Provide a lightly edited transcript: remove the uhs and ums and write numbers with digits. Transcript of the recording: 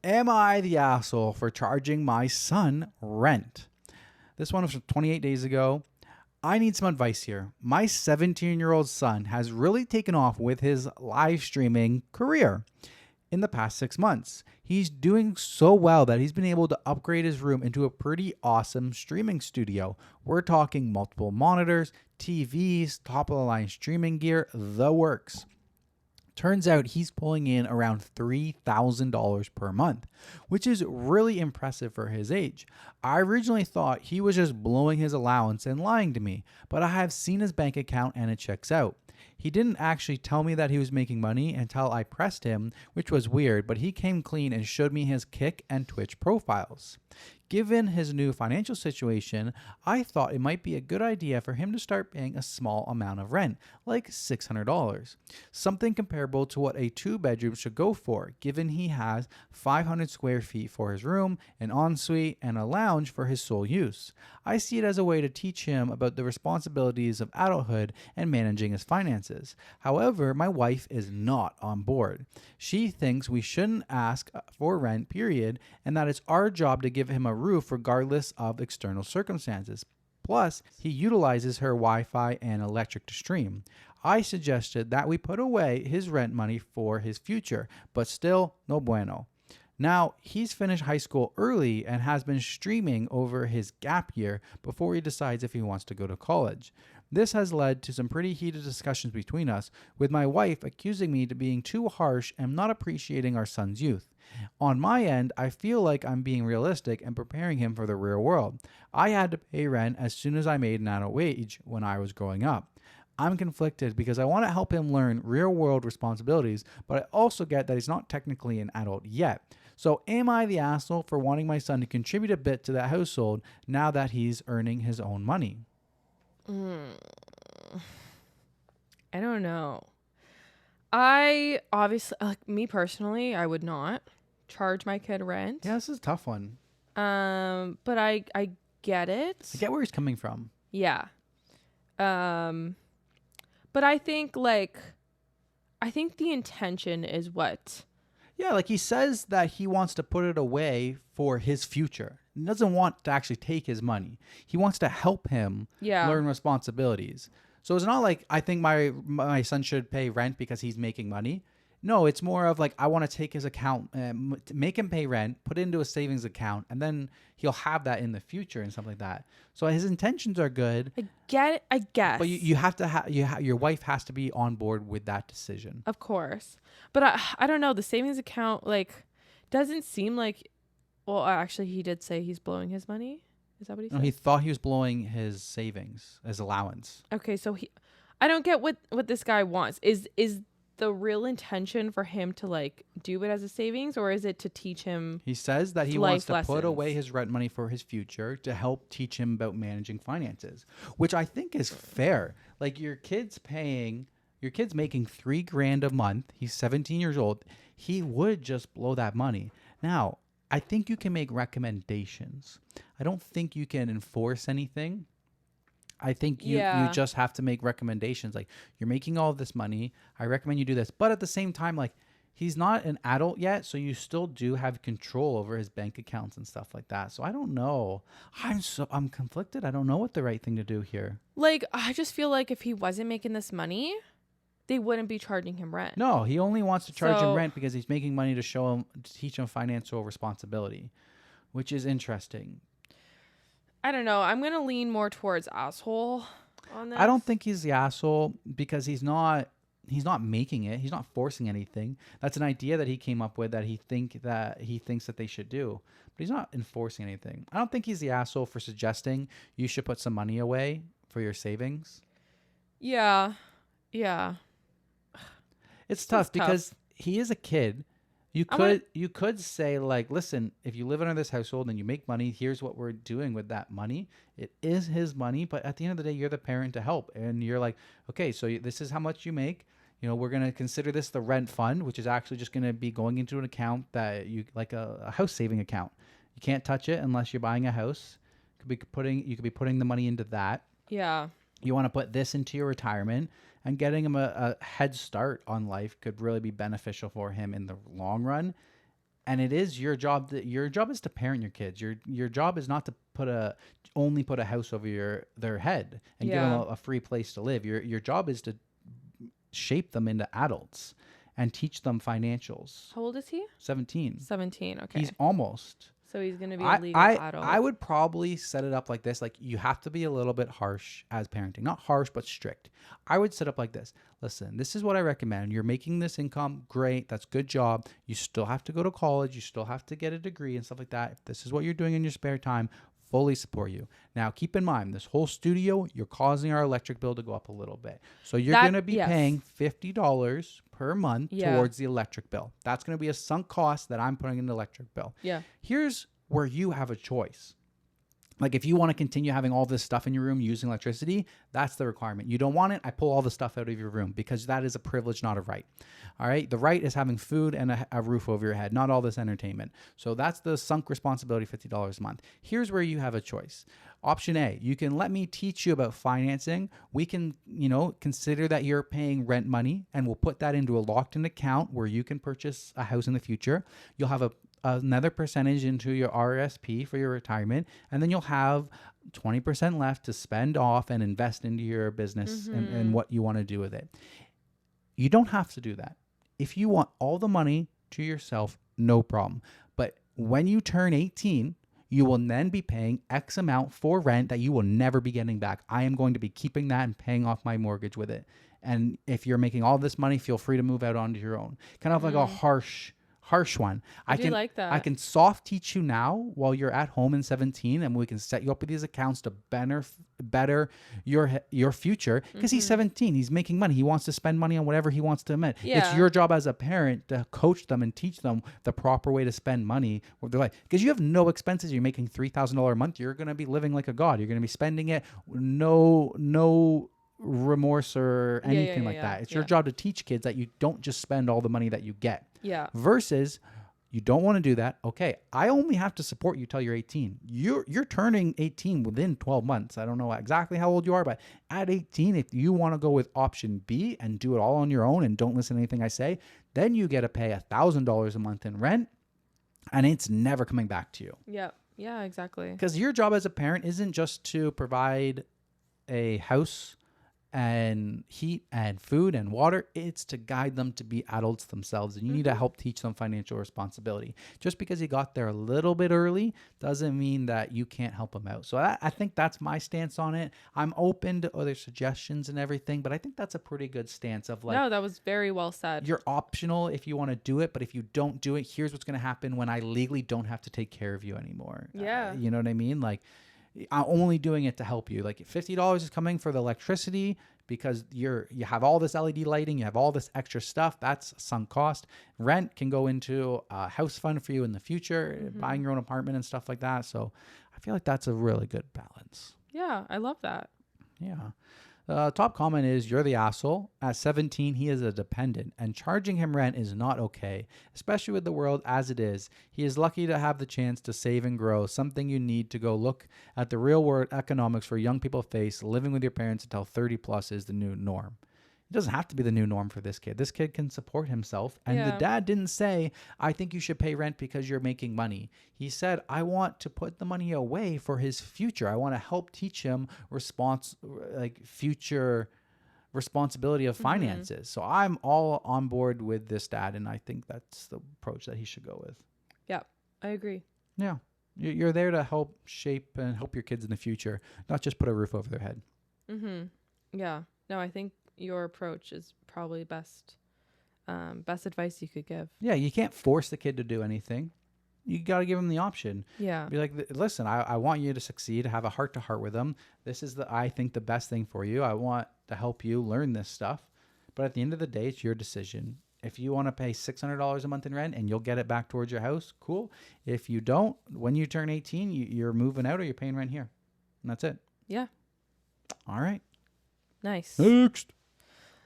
Am I the asshole for charging my son rent? This one was from 28 days ago. I need some advice here. My 17-year-old son has really taken off with his live streaming career in the past 6 months. He's doing so well that he's been able to upgrade his room into a pretty awesome streaming studio. We're talking multiple monitors, TVs, top of the line streaming gear, the works. Turns out he's pulling in around $3,000 per month, which is really impressive for his age. I originally thought he was just blowing his allowance and lying to me, but I have seen his bank account and it checks out. He didn't actually tell me that he was making money until I pressed him, which was weird, but he came clean and showed me his Kick and Twitch profiles. Given his new financial situation, I thought it might be a good idea for him to start paying a small amount of rent, like $600. Something comparable to what a 2-bedroom should go for, given he has 500 square feet for his room, an ensuite, and a lounge for his sole use. I see it as a way to teach him about the responsibilities of adulthood and managing his finances. However, my wife is not on board. She thinks we shouldn't ask for rent, period, and that it's our job to give him a roof regardless of external circumstances. Plus, he utilizes her Wi-Fi and electric to stream. I suggested that we put away his rent money for his future, but still, no bueno. Now, he's finished high school early and has been streaming over his gap year before he decides if he wants to go to college. This has led to some pretty heated discussions between us, with my wife accusing me of being too harsh and not appreciating our son's youth. On my end, I feel like I'm being realistic and preparing him for the real world. I had to pay rent as soon as I made an adult wage when I was growing up. I'm conflicted because I want to help him learn real world responsibilities, but I also get that he's not technically an adult yet. So am I the asshole for wanting my son to contribute a bit to that household now that he's earning his own money? I don't know. I obviously, like me personally, I would not charge my kid rent. Yeah, this is a tough one. But I get it. I get where he's coming from. Yeah. But I think the intention is what? Yeah, like he says that he wants to put it away for his future. He doesn't want to actually take his money. He wants to help him learn responsibilities. So it's not like I think my son should pay rent because he's making money. No, it's more of like I want to take his account, make him pay rent, put it into a savings account, and then he'll have that in the future and something like that. So his intentions are good. I get it, I guess. But you have to your wife has to be on board with that decision. Of course. But I don't know. The savings account doesn't seem like. Well, actually, he did say he's blowing his money. Is that what he said? No, he thought he was blowing his savings, his allowance. Okay, so I don't get what this guy wants. Is the real intention for him to do it as a savings, or is it to teach him? He says that he wants to put away his rent money for his future to help teach him about managing finances, which I think is fair. Like your kid's making $3,000 a month. He's 17 years old. He would just blow that money. Now, I think you can make recommendations. I don't think you can enforce anything. I think you just have to make recommendations. Like, you're making all of this money. I recommend you do this. But at the same time, he's not an adult yet, so you still do have control over his bank accounts and stuff like that. So I don't know. I'm conflicted. I don't know what the right thing to do here. I just feel like if he wasn't making this money, they wouldn't be charging him rent. No, he only wants to charge him rent because he's making money to teach him financial responsibility, which is interesting. I don't know. I'm going to lean more towards asshole on this. I don't think he's the asshole because he's not making it. He's not forcing anything. That's an idea that he came up with that he thinks that they should do. But he's not enforcing anything. I don't think he's the asshole for suggesting you should put some money away for your savings. Yeah. Yeah. It's tough because he is a kid. You could say listen, if you live under this household and you make money, here's what we're doing with that money. It is his money, but at the end of the day, you're the parent to help. And you're like, okay, so this is how much you make. We're going to consider this the rent fund, which is actually just going to be going into an account that you like a house saving account. You can't touch it unless you're buying a house. You could be putting the money into that. Yeah. You want to put this into your retirement, and getting him a head start on life could really be beneficial for him in the long run. And it is your job. Your job is to parent your kids. Your job is not to only put a house over their head and give them Yeah. a free place to live. Your job is to shape them into adults and teach them financials. How old is he? 17. 17. Okay. He's almost. So he's going to be a legal adult. I would probably set it up like this. Like, you have to be a little bit harsh as parenting. Not harsh, but strict. I would set up like this. Listen, this is what I recommend. You're making this income. Great. That's good job. You still have to go to college. You still have to get a degree and stuff like that. If this is what you're doing in your spare time, fully support you. Now, keep in mind, this whole studio, you're causing our electric bill to go up a little bit. So you're going to be paying $50 per month towards the electric bill. That's going to be a sunk cost that I'm putting in the electric bill. Yeah. Here's where you have a choice. Like, if you want to continue having all this stuff in your room using electricity, that's the requirement. You don't want it, I pull all the stuff out of your room, because that is a privilege, not a right. All right? The right is having food and a roof over your head, not all this entertainment. So that's the sunk responsibility, $50 a month. Here's where you have a choice. Option A, you can let me teach you about financing. We can, consider that you're paying rent money, and we'll put that into a locked-in account where you can purchase a house in the future. You'll have another percentage into your RSP for your retirement, and then you'll have 20% left to spend off and invest into your business and what you want to do with it. You don't have to do that. If you want all the money to yourself, no problem. But when you turn 18, you will then be paying X amount for rent that you will never be getting back. I am going to be keeping that and paying off my mortgage with it. And if you're making all this money, feel free to move out onto your own. Kind of like a harsh one. I do like that. I can soft teach you now while you're at home in 17, and we can set you up with these accounts to better your future, because he's 17. He's making money. He wants to spend money on whatever he wants to admit. Yeah. It's your job as a parent to coach them and teach them the proper way to spend money with their life, because you have no expenses. You're making $3,000 a month. You're going to be living like a god. You're going to be spending it. No remorse or anything like that. It's your job to teach kids that you don't just spend all the money that you get. Yeah. Versus, you don't want to do that. Okay, I only have to support you till you're 18. You're turning 18 within 12 months. I don't know exactly how old you are, but at 18, if you want to go with option B and do it all on your own and don't listen to anything I say, then you get to pay $1,000 a month in rent, and it's never coming back to you. Yeah. Yeah, exactly. Because your job as a parent isn't just to provide a house and heat and food and water. It's to guide them to be adults themselves, and you need to help teach them financial responsibility. Just because you got there a little bit early doesn't mean that you can't help them out. So I think that's my stance on it. I'm open to other suggestions and everything, but I think that's a pretty good stance of, like, No, that was very well said. you're optional if you want to do it, but if you don't do it, here's what's going to happen when I legally don't have to take care of you anymore. Yeah. You know what I mean? Like, I'm only doing it to help you. Like, $50 is coming for the electricity because you have all this LED lighting, you have all this extra stuff. That's sunk cost. Rent can go into a house fund for you in the future, buying your own apartment and stuff like that. So I feel like that's a really good balance. Yeah, I love that. Yeah. Top comment is, you're the asshole. At 17, he is a dependent, and charging him rent is not okay, especially with the world as it is. He is lucky to have the chance to save and grow, something you need to go look at the real world economics for young people face. Living with your parents until 30 plus is the new norm. It doesn't have to be the new norm for this kid. This kid can support himself. And the dad didn't say, I think you should pay rent because you're making money. He said, I want to put the money away for his future. I want to help teach him future responsibility of finances. So I'm all on board with this dad, and I think that's the approach that he should go with. Yeah, I agree. Yeah. You're there to help shape and help your kids in the future, not just put a roof over their head. Yeah. No, I think your approach is probably best advice you could give. Yeah, you can't force the kid to do anything. You got to give them the option. Yeah. Be like, listen, I want you to succeed. Have a heart-to-heart with them. This is I think the best thing for you. I want to help you learn this stuff. But at the end of the day, it's your decision. If you want to pay $600 a month in rent and you'll get it back towards your house, cool. If you don't, when you turn 18, you're moving out or you're paying rent here. And that's it. Yeah. All right. Nice. Next.